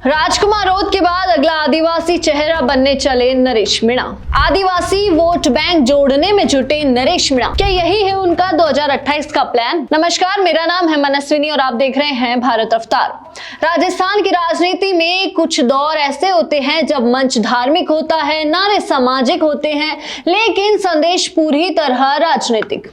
राजकुमार रौत के बाद अगला आदिवासी चेहरा बनने चले नरेश मीणा। आदिवासी वोट बैंक जोड़ने में जुटे नरेश मीणा, क्या यही है उनका 2028 का प्लान? नमस्कार, मेरा नाम है मनस्विनी और आप देख रहे हैं भारत अवतार। राजस्थान की राजनीति में कुछ दौर ऐसे होते हैं जब मंच धार्मिक होता है, नारे सामाजिक होते हैं, लेकिन संदेश पूरी तरह राजनीतिक।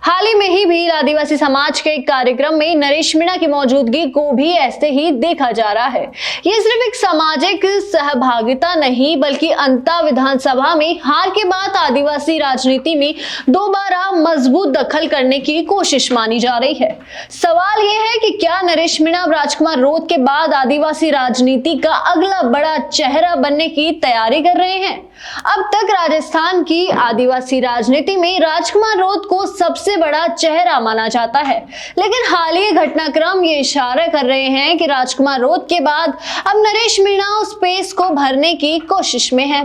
हाल ही में ही भील आदिवासी समाज के एक कार्यक्रम में नरेश मीणा की मौजूदगी को भी ऐसे ही देखा जा रहा है। ये सिर्फ एक सामाजिक सहभागिता नहीं, बल्कि अंता विधानसभा में हार के बाद आदिवासी राजनीति में दोबारा मजबूत दखल करने की कोशिश मानी जा रही है। सवाल यह है कि क्या नरेश मीणा राजकुमार रौत के बाद आदिवासी राजनीति का अगला बड़ा चेहरा बनने की तैयारी कर रहे हैं? अब तक राजस्थान की आदिवासी राजनीति में राजकुमार रौत को सबसे बड़ा चेहरा माना जाता है, लेकिन हालिया घटनाक्रम ये इशारा कर रहे हैं कि राजकुमार रौत के बाद अब नरेश मीणा उस स्पेस को भरने की कोशिश में है।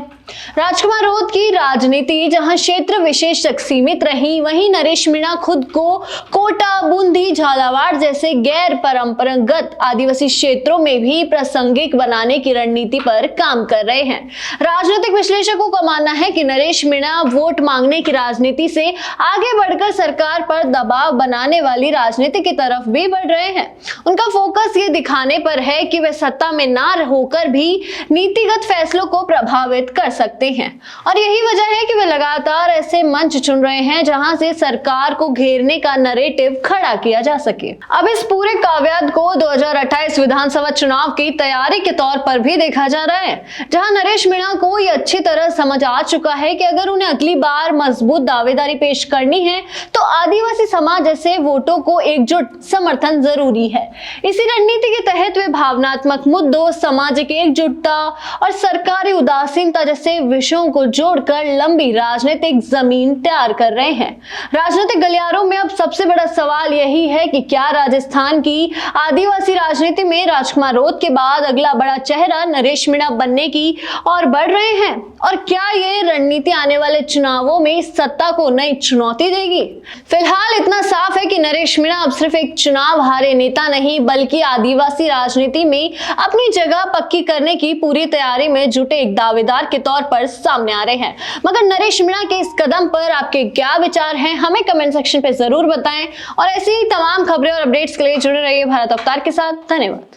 राजकुमार रौत की राजनीति जहां क्षेत्र विशेष तक सीमित रही, वहीं नरेश मीणा खुद को कोटा, बूंदी, झालावाड़ जैसे गैर परंपरागत आदिवासी क्षेत्रों में भी प्रासंगिक बनाने की रणनीति पर काम कर रहे हैं। राजनीतिक विश्लेषकों का मानना है कि नरेश मीणा वोट मांगने की राजनीति से आगे बढ़कर सरकार पर दबाव बनाने वाली राजनीति की तरफ भी बढ़ रहे हैं। उनका फोकस ये दिखाने पर है कि वे सत्ता में ना होकर भी नीतिगत फैसलों को प्रभावित कर सकते हैं, और यही वजह है कि वे लगातार ऐसे मंच चुन रहे हैं जहां से सरकार को घेरने का नैरेटिव खड़ा किया जा सके। अब इस पूरे काव्यात को 2028 विधानसभा चुनाव की तैयारी के तौर पर भी देखा जा रहा है, जहां नरेश मीणा को यह अच्छी तरह समझ आ चुका है कि अगर उन्हें अगली बार मजबूत दावेदारी पेश करनी है तो आदिवासी समाज जैसे वोटों को एकजुट समर्थन जरूरी है। इसी रणनीति के तहत वे भावनात्मक मुद्दों, सामाजिक एकजुटता और सरकारी उदासीनता जैसे विषयों को जोड़कर लंबी राजनीतिक जमीन तैयार कर रहे हैं। राजनीतिक गलियारों में अब सबसे बड़ा सवाल यही है कि क्या राजस्थान की आदिवासी राजनीति में राजकुमार रौत के बाद अगला बड़ा चेहरा नरेश मीणा बनने की और बढ़ रहे हैं, और क्या ये रणनीति आने वाले चुनावों में सत्ता को नई चुनौती देगी? फिलहाल इतना साफ है कि नरेश मीणा अब सिर्फ एक चुनाव हारे नेता नहीं, बल्कि आदिवासी राजनीति में अपनी जगह पक्की करने की पूरी तैयारी में जुटे एक दावेदार के तौर पर सामने आ रहे हैं। मगर नरेश मीणा के इस कदम पर आपके क्या विचार हैं, हमें कमेंट सेक्शन पे जरूर बताएं, और ऐसी ही तमाम खबरें और अपडेट्स के लिए जुड़े रहिए भारत अवतार के साथ। धन्यवाद।